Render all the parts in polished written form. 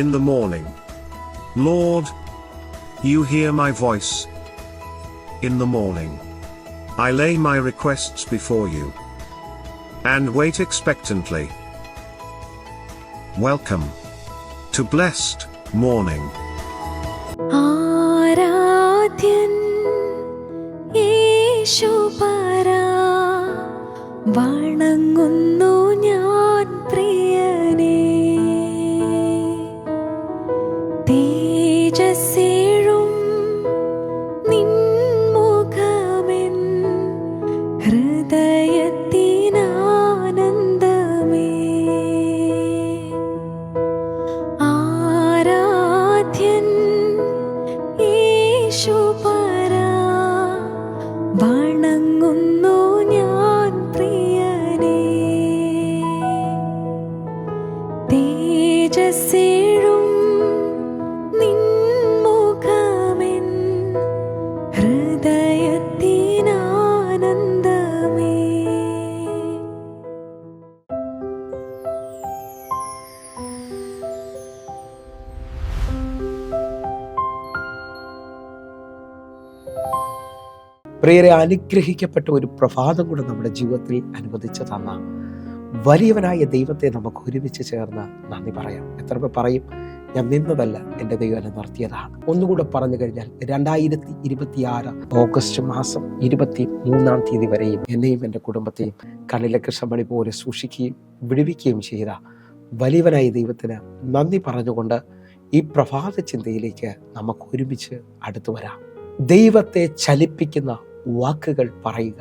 in the morning. Lord, you hear my voice. In the morning, I lay my requests before you and wait expectantly. Welcome to Blessed Morning. ആരാധ്യൻ യേശുപരാ, വണങ്ങുന്നു ഞാൻ പ്രിയനേ. തേജസ്സേഴും നിൻമുഖമെൻ ഹൃദയത്തിനാനന്ദമേ. ആരാധ്യൻ യേശുപരാ, വണങ്ങുന്നു ഞാൻ പ്രിയനേ. തേജസ്സേഴും നിൻമുഖമെൻ ഹൃദയത്തിനാനന്ദമേ. പ്രിയരെ, അനുഗ്രഹിക്കപ്പെട്ട ഒരു പ്രഭാതം കൂടെ നമ്മുടെ ജീവിതത്തിൽ അനുവദിച്ചു തന്ന വലിയവനായ ദൈവത്തെ നമുക്ക് ഒരുമിച്ച് ചേർന്ന് നന്ദി പറയാം. എത്ര പേർ പറയും, ഞാൻ നിന്നതല്ല, എൻ്റെ ദൈവം എന്നെ നിർത്തിയതാണ്. ഒന്നുകൂടെ പറഞ്ഞു കഴിഞ്ഞാൽ 2026 ഓഗസ്റ്റ് മാസം 23 വരെയും എന്നെയും എൻ്റെ കുടുംബത്തെയും കണ്ണിലെ കൃഷ്ണമണി പോലെ സൂക്ഷിക്കുകയും വിടുവിക്കുകയും ചെയ്ത വലിയവനായ ദൈവത്തിന് നന്ദി പറഞ്ഞുകൊണ്ട് ഈ പ്രഭാത ചിന്തയിലേക്ക് നമുക്ക് ഒരുമിച്ച് അടുത്തു വരാം. ദൈവത്തെ ചലിപ്പിക്കുന്ന വാക്കുകൾ പറയുക.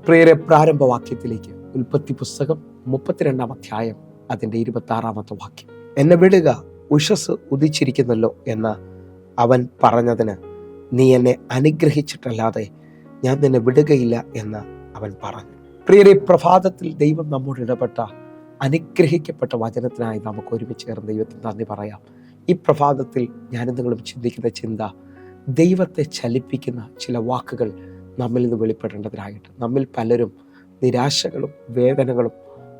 പ്രിയരെ, പ്രാരംഭവാക്യത്തിലേക്ക് ഉൽപ്പത്തി പുസ്തകം 32 അധ്യായം അതിൻ്റെ 26 വാക്യം. എന്നെ വിടുക, ഉഷസ് ഉദിച്ചിരിക്കുന്നല്ലോ എന്ന് അവൻ പറഞ്ഞതിന് നീ എന്നെ അനുഗ്രഹിച്ചിട്ടല്ലാതെ ഞാൻ നിന്നെ വിടുകയില്ല എന്ന് അവൻ പറഞ്ഞു. പ്രിയരെ, പ്രഭാതത്തിൽ ദൈവം നമ്മോട് ഇടപെട്ട അനുഗ്രഹിക്കപ്പെട്ട വചനത്തിനായി നമുക്ക് ഒരുമിച്ച് ചേർന്ന് ദൈവത്തിന് നന്ദി പറയാം. ഈ പ്രഭാതത്തിൽ ഞാനും നിങ്ങളും ചിന്തിക്കുന്ന ചിന്ത, ദൈവത്തെ ചലിപ്പിക്കുന്ന ചില വാക്കുകൾ നമ്മിൽ നിന്ന് വെളിപ്പെടേണ്ടതിനായിട്ട്. നമ്മിൽ പലരും നിരാശകളും വേദനകളും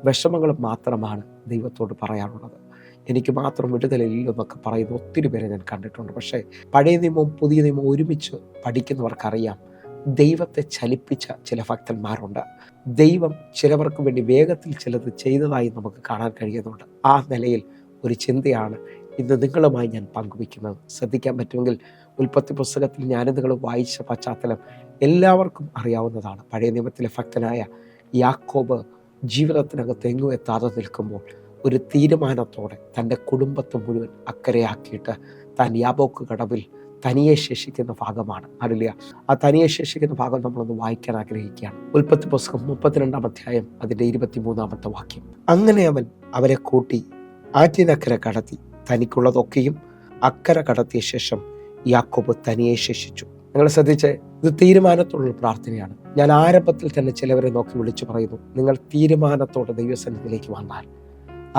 വിഷമങ്ങളും മാത്രമാണ് ദൈവത്തോട് പറയാനുള്ളത്. എനിക്ക് മാത്രം വിടുതലില്ലെന്നൊക്കെ പറയുന്ന ഒത്തിരി പേരെ ഞാൻ കണ്ടിട്ടുണ്ട്. പക്ഷേ പഴയ നിയമവും പുതിയ നിയമവും ഒരുമിച്ച് പഠിക്കുന്നവർക്കറിയാം, ദൈവത്തെ ചലിപ്പിച്ച ചില ഭക്തന്മാരുണ്ട്. ദൈവം ചിലവർക്ക് വേണ്ടി വേഗത്തിൽ ചിലത് ചെയ്തതായി നമുക്ക് കാണാൻ കഴിയുന്നുണ്ട്. ആ നിലയിൽ ഒരു ചിന്തയാണ് ഇന്ന് നിങ്ങളുമായി ഞാൻ പങ്കുവയ്ക്കുന്നത്. ശ്രദ്ധിക്കാൻ പറ്റുമെങ്കിൽ ഉൽപ്പത്തി പുസ്തകത്തിൽ ഞാനും നിങ്ങൾ വായിച്ച പശ്ചാത്തലം എല്ലാവർക്കും അറിയാവുന്നതാണ്. പഴയ നിയമത്തിലെ ഭക്തനായ യാക്കോബ് ജീവിതത്തിനകത്ത് എങ്ങും എത്താതെ നിൽക്കുമ്പോൾ ഒരു തീരുമാനത്തോടെ തൻ്റെ കുടുംബത്തെ മുഴുവൻ അക്കരയാക്കിയിട്ട് താൻ യാബോക്ക് കടവിൽ തനിയെ ശേഷിക്കുന്ന ഭാഗമാണ്. അതില്ല, ആ തനിയെ ശേഷിക്കുന്ന ഭാഗം നമ്മളൊന്ന് വായിക്കാൻ ആഗ്രഹിക്കുകയാണ്. ഉൽപ്പത്തി പുസ്തകം 32 അധ്യായം അതിൻ്റെ 23 വാക്യം. അങ്ങനെ അവൻ അവരെ കൂട്ടി ആറ്റിനക്കര കടത്തി, തനിക്കുള്ളതൊക്കെയും അക്കര കടത്തിയ ശേഷം യാക്കോബ് തനിയെ ശേഷിച്ചു. നിങ്ങൾ ശ്രദ്ധിച്ച്, ഇത് തീരുമാനത്തോടുള്ള പ്രാർത്ഥനയാണ്. ഞാൻ ആരംഭത്തിൽ തന്നെ ചിലവരെ നോക്കി വിളിച്ചു പറയുന്നു, നിങ്ങൾ തീരുമാനത്തോടെ ദൈവസന്നിധിയിലേക്ക് വന്നാൽ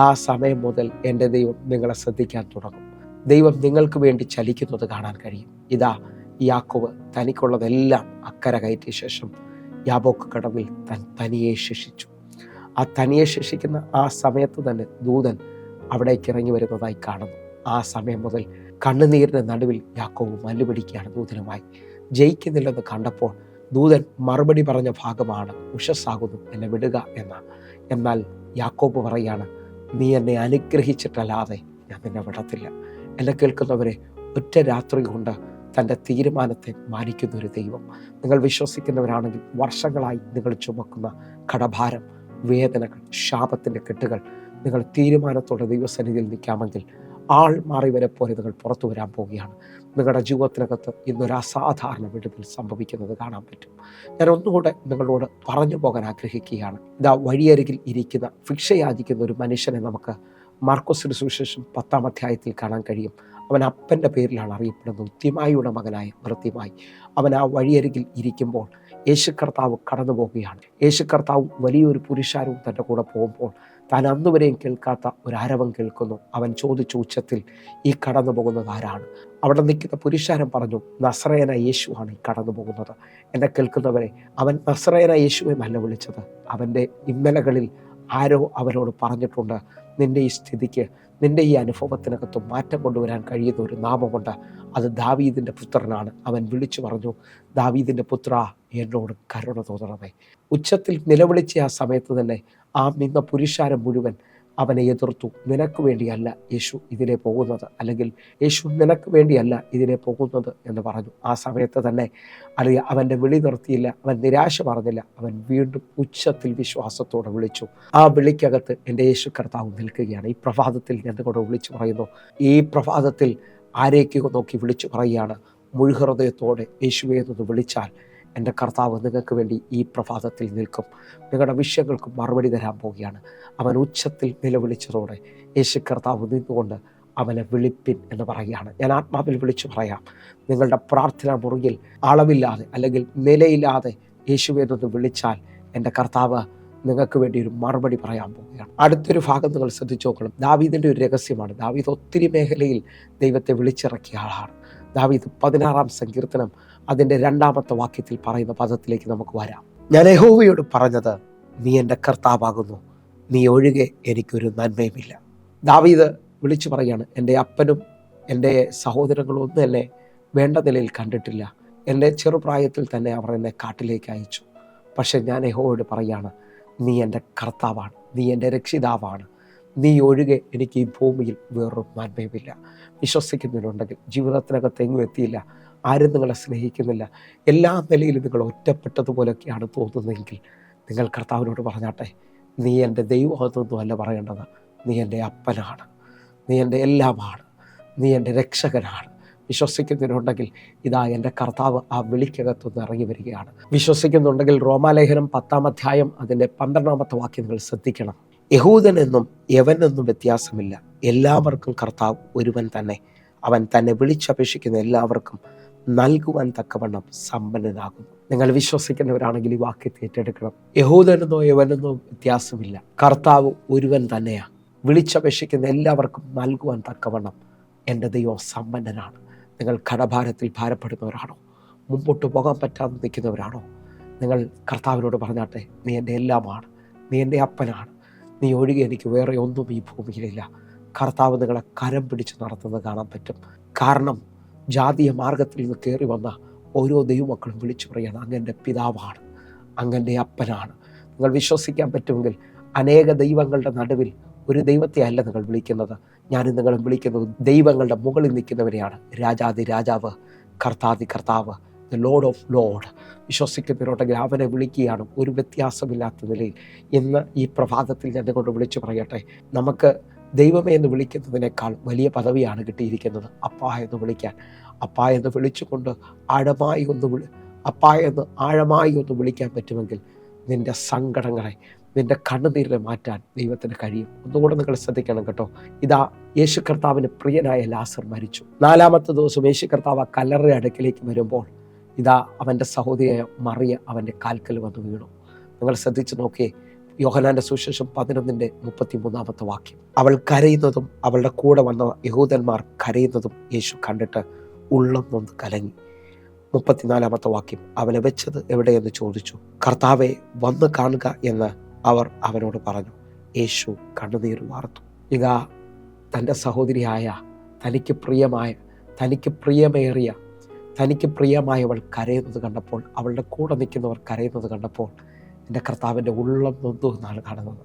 ആ സമയം മുതൽ എൻ്റെ ദൈവം നിങ്ങളെ ശ്രദ്ധിക്കാൻ തുടങ്ങും. ദൈവം നിങ്ങൾക്ക് വേണ്ടി ചലിക്കുന്നത് കാണാൻ കഴിയും. ഇതാ യാക്കോബ് തനിക്കുള്ളതെല്ലാം അക്കര കയറ്റിയ ശേഷം യാബോക്ക് കടവിൽ തനിയെ ശേഷിച്ചു. ആ തനിയെ ശേഷിക്കുന്ന ആ സമയത്ത് തന്നെ ദൂതൻ അവിടേക്ക് ഇറങ്ങി വരുന്നതായി കാണുന്നു. ആ സമയം മുതൽ കണ്ണുനീരിൻ്റെ നടുവിൽ യാക്കോബ് മല്ലുപിടിക്കുകയാണ് ദൂതനുമായി. ജയിക്കുന്നില്ലെന്ന് കണ്ടപ്പോൾ ദൂതൻ മറുപടി പറഞ്ഞ ഭാഗമാണ്, ഉഷസ്സാകുന്നു, എന്നെ വിടുക എന്ന. എന്നാൽ യാക്കോബ് പറയാണ്, നീ എന്നെ അനുഗ്രഹിച്ചിട്ടല്ലാതെ ഞാൻ നിന്നെ വിടത്തില്ല. എന്നെ കേൾക്കുന്നവരെ, ഒറ്റ രാത്രി കൊണ്ട് തൻ്റെ തീരുമാനത്തെ മാനിക്കുന്ന ഒരു ദൈവം. നിങ്ങൾ വിശ്വസിക്കുന്നവരാണെങ്കിൽ വർഷങ്ങളായി നിങ്ങൾ ചുമക്കുന്ന കടഭാരം, വേദനകൾ, ശാപത്തിൻ്റെ കെട്ടുകൾ, നിങ്ങൾ തീരുമാനത്തോടെ ദൈവസന്നിധിയിൽ നിൽക്കാമെങ്കിൽ ആൾ മാറിവരെ പോലെ നിങ്ങൾ പുറത്തു വരാൻ പോവുകയാണ്. നിങ്ങളുടെ ജീവിതത്തിനകത്ത് ഇന്നൊരു അസാധാരണ വിടുതൽ സംഭവിക്കുന്നത് കാണാൻ പറ്റും. ഞാൻ ഒന്നുകൂടെ നിങ്ങളോട് പറഞ്ഞു പോകാൻ ആഗ്രഹിക്കുകയാണ്. ഇതാ വഴിയരികിൽ ഇരിക്കുന്ന ഭിക്ഷ യാചിക്കുന്ന ഒരു മനുഷ്യനെ നമുക്ക് മാർക്കോസിന്റെ സുവിശേഷം 10 അധ്യായത്തിൽ കാണാൻ കഴിയും. അവൻ അപ്പൻ്റെ പേരിലാണ് അറിയപ്പെടുന്നത്, തിമായിയുടെ മകനായ വൃത്തിമായി. അവൻ ആ വഴിയരികിൽ ഇരിക്കുമ്പോൾ യേശു കർത്താവ് കടന്നു പോവുകയാണ്. യേശു കർത്താവ് വലിയൊരു പുരുഷാരവും തൻ്റെ കൂടെ പോകുമ്പോൾ താൻ അന്നുവരെയും കേൾക്കാത്ത ഒരു ആരവം കേൾക്കുന്നു. അവൻ ചോദിച്ച ഉച്ചത്തിൽ, ഈ കടന്നു പോകുന്നത് ആരാണ്? അവിടെ നിൽക്കുന്ന പുരുഷാരം പറഞ്ഞു, നസറയന യേശുവാണ് ഈ കടന്നു പോകുന്നത്. എന്നെ കേൾക്കുന്നവരെ, അവൻ നസറയന യേശുവെ അല്ല വിളിച്ചത്. അവൻ്റെ ഇന്നലകളിൽ ആരോ അവനോട് പറഞ്ഞിട്ടുണ്ട്, നിൻ്റെ ഈ സ്ഥിതിക്ക്, നിൻ്റെ ഈ അനുഭവത്തിനകത്ത് മാറ്റം കൊണ്ടുവരാൻ കഴിയുന്ന ഒരു നാമമുണ്ട്. അത് ദാവീദിൻ്റെ പുത്രനാണ്. അവൻ വിളിച്ചു പറഞ്ഞു, ദാവീദിൻ്റെ പുത്ര, എന്നോട് കരുണ തോന്നണമേ. ഉച്ചത്തിൽ നിലവിളിച്ച ആ സമയത്ത് തന്നെ ആ നിന്ന പുരുഷാരം മുഴുവൻ അവനെ എതിർത്തു. നിനക്ക് വേണ്ടിയല്ല യേശു ഇതിലെ പോകുന്നത്, അല്ലെങ്കിൽ യേശു നിനക്ക് വേണ്ടിയല്ല ഇതിലെ പോകുന്നത് എന്ന് പറഞ്ഞു. ആ സമയത്ത് തന്നെ അല്ലെങ്കിൽ അവൻ്റെ വിളി നിർത്തിയില്ല, അവൻ നിരാശ പറഞ്ഞില്ല. അവൻ വീണ്ടും ഉച്ചത്തിൽ വിശ്വാസത്തോടെ വിളിച്ചു. ആ വിളിക്കകത്ത് എൻ്റെ യേശു കർത്താവ് നിൽക്കുകയാണ്. ഈ പ്രഭാതത്തിൽ ഞാൻ കൂടെ വിളിച്ചു പറയുന്നു. ഈ പ്രഭാതത്തിൽ ആരേക്കോ നോക്കി വിളിച്ചു പറയുകയാണ്, മുഴുഹൃദയത്തോടെ യേശുവേ എന്ന് വിളിച്ചാൽ എൻ്റെ കർത്താവ് നിങ്ങൾക്ക് വേണ്ടി ഈ പ്രഭാതത്തിൽ നിൽക്കും. നിങ്ങളുടെ വിഷയങ്ങൾക്ക് മറുപടി തരാൻ പോവുകയാണ്. അവൻ ഉച്ചത്തിൽ നിലവിളിച്ചതോടെ യേശു കർത്താവ് നിന്നുകൊണ്ട് അവനെ വിളിപ്പിൻ എന്ന് പറയുകയാണ്. ഞാൻ ആത്മാവിൽ വിളിച്ചു പറയാം, നിങ്ങളുടെ പ്രാർത്ഥനാ മുറിയിൽ അളവില്ലാതെ അല്ലെങ്കിൽ നിലയില്ലാതെ യേശുവേ എന്ന് വിളിച്ചാൽ എൻ്റെ കർത്താവ് നിങ്ങൾക്ക് വേണ്ടി ഒരു മറുപടി പറയാൻ പോവുകയാണ്. അടുത്തൊരു ഭാഗം നിങ്ങൾ ശ്രദ്ധിച്ചു നോക്കണം. ദാവീദിൻ്റെ ഒരു രഹസ്യമാണ്. ദാവീദ് ഒത്തിരി മേഖലയിൽ ദൈവത്തെ വിളിച്ചിറക്കിയ ആളാണ്. ദാവീദ് 16-ാം സങ്കീർത്തനം അതിൻ്റെ 2-ാമത്തെ വാക്യത്തിൽ പറയുന്ന പദത്തിലേക്ക് നമുക്ക് വരാം. ഞാൻ യഹോവയോട് പറഞ്ഞത്, നീ എൻ്റെ കർത്താവാകുന്നു, നീ ഒഴികെ എനിക്കൊരു നന്മയുമില്ല. ദാവീദ് വിളിച്ചു പറയാണ്, എൻ്റെ അപ്പനും എൻ്റെ സഹോദരങ്ങളും ഒന്നും എന്നെ വേണ്ട നിലയിൽ കണ്ടിട്ടില്ല. എൻ്റെ ചെറുപ്രായത്തിൽ തന്നെ അവർ എന്നെ കാട്ടിലേക്ക് അയച്ചു. പക്ഷെ ഞാൻ യഹോവയോട് പറയാണ്, നീ എൻ്റെ കർത്താവാണ്, നീ എൻ്റെ രക്ഷിതാവാണ്, നീ ഒഴികെ എനിക്ക് ഈ ഭൂമിയിൽ വേറൊരു നന്മയുമില്ല. വിശ്വസിക്കുന്നതിനുണ്ടെങ്കിൽ ജീവിതത്തിനകത്ത് എങ്ങും എത്തിയില്ല, ആരും നിങ്ങളെ സ്നേഹിക്കുന്നില്ല, എല്ലാ നിലയിലും നിങ്ങൾ ഒറ്റപ്പെട്ടതുപോലെയൊക്കെയാണ് തോന്നുന്നതെങ്കിൽ നിങ്ങൾ കർത്താവിനോട് പറഞ്ഞാട്ടെ, നീ എൻ്റെ ദൈവമൊന്നും അല്ല പറയേണ്ടത്, നീ എൻ്റെ അപ്പനാണ്, നീ എൻ്റെ എല്ലാമാണ്, നീ എൻ്റെ രക്ഷകനാണ്. വിശ്വസിക്കുന്നതിനുണ്ടെങ്കിൽ ഇതാ എൻ്റെ കർത്താവ് ആ വിളിക്കകത്തുനിന്ന് ഇറങ്ങി വരികയാണ്. വിശ്വസിക്കുന്നുണ്ടെങ്കിൽ റോമാലേഖനം 10-ാം അധ്യായം അതിൻ്റെ 12-ാമത്തെ വാക്യം നിങ്ങൾ ശ്രദ്ധിക്കണം. യഹൂദനെന്നും യവനെന്നും വ്യത്യാസമില്ല, എല്ലാവർക്കും കർത്താവ് ഒരുവൻ തന്നെ, അവൻ തന്നെ വിളിച്ചപേക്ഷിക്കുന്ന എല്ലാവർക്കും നൽകുവാൻ തക്കവണ്ണം സമ്പന്നനാകുന്നു. നിങ്ങൾ വിശ്വസിക്കുന്നവരാണെങ്കിൽ ഈ വാക്യത്തെ ഏറ്റെടുക്കണം. യഹൂദനെന്നോ യവനെന്നോ വ്യത്യാസമില്ല, കർത്താവ് ഒരുവൻ തന്നെയാണ്. വിളിച്ചപേക്ഷിക്കുന്ന എല്ലാവർക്കും നൽകുവാൻ തക്കവണ്ണം എൻ്റെ ദൈവം സമ്പന്നനാണ്. നിങ്ങൾ കടഭാരത്തിൽ ഭാരപ്പെടുന്നവരാണോ? മുമ്പോട്ട് പോകാൻ പറ്റാതെ നിൽക്കുന്നവരാണോ? നിങ്ങൾ കർത്താവിനോട് പറഞ്ഞാട്ടെ, നീ എൻ്റെ എല്ലാമാണ്, നീ എൻ്റെ അപ്പനാണ്, നീ ഒഴികെ എനിക്ക് വേറെ ഒന്നും ഈ ഭൂമിയിലില്ല. കർത്താവ് നിങ്ങളെ കരം പിടിച്ച് നടത്തുന്നത് കാണാൻ പറ്റും. കാരണം ജാതീയ മാർഗത്തിൽ നിന്ന് കയറി വന്ന ഓരോ ദൈവമക്കളും വിളിച്ചു പറയാണ്, അങ്ങൻ്റെ പിതാവാണ്, അങ്ങൻ്റെ അപ്പനാണ്. നിങ്ങൾ വിശ്വസിക്കാൻ പറ്റുമെങ്കിൽ അനേക ദൈവങ്ങളുടെ നടുവിൽ ഒരു ദൈവത്തെ അല്ല നിങ്ങൾ വിളിക്കുന്നത്. ഞാനും നിങ്ങളും വിളിക്കുന്നത് ദൈവങ്ങളുടെ മുകളിൽ നിൽക്കുന്നവരെയാണ്. രാജാതി രാജാവ്, കർത്താതി കർത്താവ്, ദ ലോർഡ് ഓഫ് ലോർഡ്. വിശ്വസിക്കുന്നവരുണ്ടെങ്കിൽ അവനെ വിളിക്കുകയാണ് ഒരു വ്യത്യാസമില്ലാത്ത നിലയിൽ. ഇന്ന് ഈ പ്രഭാതത്തിൽ ഞാൻ കൊണ്ട് വിളിച്ചു പറയട്ടെ, നമുക്ക് ദൈവമേ എന്ന് വിളിക്കുന്നതിനേക്കാൾ വലിയ പദവിയാണ് കിട്ടിയിരിക്കുന്നത്. അപ്പാ എന്ന് വിളിക്കാൻ. അപ്പാ എന്ന് വിളിച്ചുകൊണ്ട് ആഴമായി ഒന്ന് വിളിക്കാൻ പറ്റുമെങ്കിൽ നിൻ്റെ സങ്കടങ്ങളെ, നിൻ്റെ കണ്ണുനീരിനെ മാറ്റാൻ ദൈവത്തിന് കഴിയും. ഒന്നുകൂടെ നിങ്ങൾ ശ്രദ്ധിക്കണം കേട്ടോ. ഇതാ യേശു കർത്താവിന് പ്രിയനായ ലാസർ മരിച്ചു. 4-ാമത്തെ ദിവസം യേശു കർത്താവ് ആ കല്ലറയുടെ അടുക്കിലേക്ക് വരുമ്പോൾ ഇതാ അവൻ്റെ സഹോദരിയായ മറിയ അവൻ്റെ കാൽക്കൽ വന്ന് വീണു. നിങ്ങൾ ശ്രദ്ധിച്ച് നോക്കിയേ, യോഹന്നാന്റെ സുവിശേഷം 11:33 വാക്യം. അവൾ കരയുന്നതും അവളുടെ കൂടെ വന്ന യഹൂദന്മാർ കരയുന്നതും യേശു കണ്ടിട്ട് ഉള്ളം നൊന്ന് കലങ്ങി. 34 വാക്യം. അവനെ വെച്ചത് എവിടെയെന്ന് ചോദിച്ചു. കർത്താവെ, വന്ന് കാണുക എന്ന് അവർ അവനോട് പറഞ്ഞു. യേശു കണ്ണുനീർ വാർത്തു. ഇതാ തൻ്റെ സഹോദരിയായ, തനിക്ക് പ്രിയമായവൾ കരയുന്നത് കണ്ടപ്പോൾ, അവളുടെ കൂടെ നിൽക്കുന്നവർ കരയുന്നത് കണ്ടപ്പോൾ എൻ്റെ കർത്താവിൻ്റെ ഉള്ളം നൊന്തു എന്നാണ് കാണുന്നത്.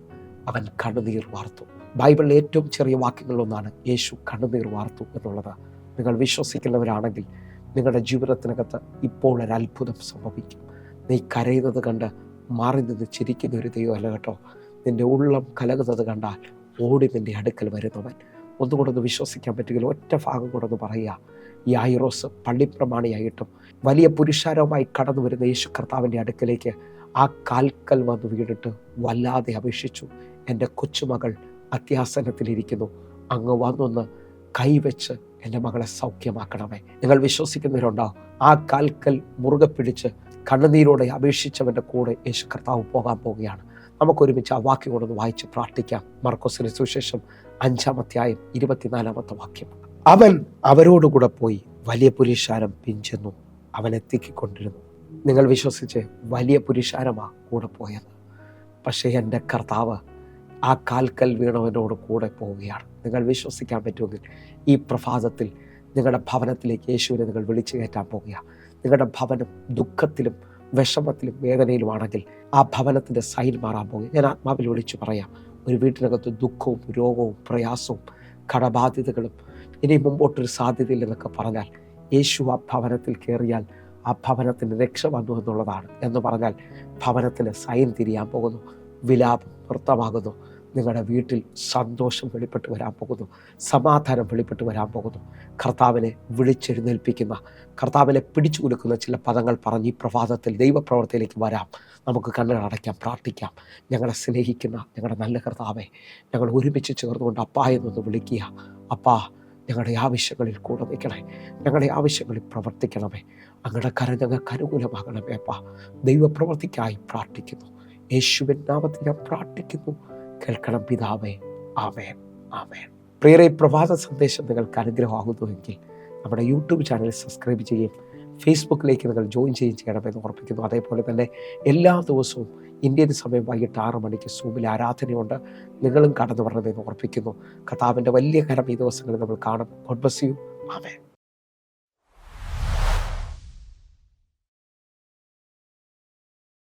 അവൻ കണ്ണുനീർ വാർത്തു. ബൈബിളിലെ ഏറ്റവും ചെറിയ വാക്യങ്ങളിലൊന്നാണ് യേശു കണ്ണുനീർ വാർത്തു എന്നുള്ളത്. നിങ്ങൾ വിശ്വസിക്കുന്നവരാണെങ്കിൽ നിങ്ങളുടെ ജീവിതത്തിനകത്ത് ഇപ്പോൾ ഒരു അത്ഭുതം സംഭവിക്കും. നീ കരയുന്നത് കണ്ട് മാറി നിന്ന് ചിരിക്കുന്ന ഒരു ദൈവമല്ല കേട്ടോ. നിൻ്റെ ഉള്ളം കലകുന്നത് കണ്ടാൽ ഓടി നിൻ്റെ അടുക്കൽ വരുന്നവൻ. ഒന്നുകൂടെ ഒന്ന് വിശ്വസിക്കാൻ പറ്റുമെങ്കിൽ ഒറ്റ ഭാഗം കൂടെ ഒന്ന് പറയുക. യായിറോസ് പള്ളിപ്രമാണിയായിട്ടും വലിയ പുരുഷാരവുമായി കടന്നു വരുന്ന യേശു കർത്താവിൻ്റെ അടുക്കലേക്ക് ആ കാൽക്കൽ വന്ന് വീണിട്ട് വല്ലാതെ അപേക്ഷിച്ചു, എൻ്റെ കൊച്ചുമകൾ അത്യാസനത്തിലിരിക്കുന്നു, അങ്ങ് വന്നൊന്ന് കൈവച്ച് എൻ്റെ മകളെ സൗഖ്യമാക്കണമേ. നിങ്ങൾ വിശ്വസിക്കുന്നവരുണ്ടാവും. ആ കാൽക്കൽ മുറുകെ പിടിച്ച് കണ്ണുനീരോടെ അപേക്ഷിച്ചവൻ്റെ കൂടെ യേശു കർത്താവ് പോകാൻ പോവുകയാണ്. നമുക്കൊരുമിച്ച് ആ വാക്യം കൊണ്ടൊന്ന് വായിച്ച് പ്രാർത്ഥിക്കാം. മർക്കോസിന്റെ സുവിശേഷം 5-ാം അധ്യായം 24-ാമത്തെ വാക്യം. അവൻ അവരോടുകൂടെ പോയി വലിയ പുരുഷാരം പിഞ്ചെന്നു അവൻ എത്തിക്കൊണ്ടിരുന്നു. നിങ്ങൾ വിശ്വസിച്ച്, വലിയ പുരുഷാരമാണ് കൂടെ പോയത്. പക്ഷേ എൻ്റെ കർത്താവ് ആ കാൽക്കൽ വീണവനോട് കൂടെ പോവുകയാണ്. നിങ്ങൾ വിശ്വസിക്കാൻ പറ്റുമെങ്കിൽ ഈ പ്രഭാതത്തിൽ നിങ്ങളുടെ ഭവനത്തിലേക്ക് യേശുവിനെ നിങ്ങൾ വിളിച്ചു കയറ്റാൻ പോകുക. നിങ്ങളുടെ ഭവനം ദുഃഖത്തിലും വിഷമത്തിലും വേദനയിലുമാണെങ്കിൽ ആ ഭവനത്തിൻ്റെ സൈൻ മാറാൻ പോകുക. ഞാൻ ആത്മാവിൽ വിളിച്ചു പറയാം, ഒരു വീട്ടിനകത്ത് ദുഃഖവും രോഗവും പ്രയാസവും കടബാധ്യതകളും ഇനി മുമ്പോട്ടൊരു സാധ്യതയില്ലെന്നൊക്കെ പറഞ്ഞാൽ യേശു ആ ഭവനത്തിൽ കയറിയാൽ ആ ഭവനത്തിന് രക്ഷ വന്നു എന്നുള്ളതാണ്. എന്ന് പറഞ്ഞാൽ ഭവനത്തിന് സൈൻ തിരിയാൻ പോകുന്നു, വിലാപം നൃത്തമാകുന്നു, നിങ്ങളുടെ വീട്ടിൽ സന്തോഷം വെളിപ്പെട്ട് വരാൻ പോകുന്നു, സമാധാനം വെളിപ്പെട്ട് വരാൻ പോകുന്നു. കർത്താവിനെ വിളിച്ചെഴുന്നേൽപ്പിക്കുന്ന, കർത്താവിനെ പിടിച്ചു കൊടുക്കുന്ന ചില പദങ്ങൾ പറഞ്ഞ് ഈ പ്രഭാതത്തിൽ ദൈവപ്രവർത്തിയിലേക്ക് വരാം. നമുക്ക് കണ്ണുകൾ അടയ്ക്കാം, പ്രാർത്ഥിക്കാം. ഞങ്ങളെ സ്നേഹിക്കുന്ന ഞങ്ങളുടെ നല്ല കർത്താവെ, ഞങ്ങൾ ഒരുമിച്ച് ചേർന്നുകൊണ്ട് അപ്പാ എന്നൊന്ന് വിളിക്കുക. അപ്പാ, ഞങ്ങളുടെ ആവശ്യങ്ങളിൽ കൂടെ നിൽക്കണേ, ഞങ്ങളുടെ ആവശ്യങ്ങളിൽ പ്രവർത്തിക്കണമേ, അങ്ങയുടെ കരം ഞങ്ങൾക്ക് അനുകൂലമാകണമേ. അപ്പാ, ദൈവപ്രവർത്തിക്കായി പ്രാർത്ഥിക്കുന്നു. യേശുവിൻ നാമത്തിൽ ഞാൻ പ്രാർത്ഥിക്കുന്നു, കേൾക്കണം പിതാവേ. ആമേൻ, ആമേൻ. പ്രിയരെ, പ്രഭാത സന്ദേശം നിങ്ങൾക്ക് അനുഗ്രഹമാകുന്നുവെങ്കിൽ നമ്മുടെ യൂട്യൂബ് ചാനൽ സബ്സ്ക്രൈബ് ചെയ്യുകയും ഫേസ്ബുക്കിലേക്ക് നിങ്ങൾ ജോയിൻ ചെയ്യണമെന്ന് ഓർപ്പിക്കുന്നു. അതേപോലെ തന്നെ എല്ലാ ദിവസവും ഇന്ത്യൻ സമയം വൈകിട്ട് 6 മണിക്ക് സൂമിൽ ആരാധനയുണ്ട്. നിങ്ങളും കടന്നു വരണമെന്ന് ഓർപ്പിക്കുന്നു. കർത്താവിൻ്റെ വലിയ കരം ഈ ദിവസങ്ങളിൽ നമ്മൾ കാണും. God bless you. ആമേൻ.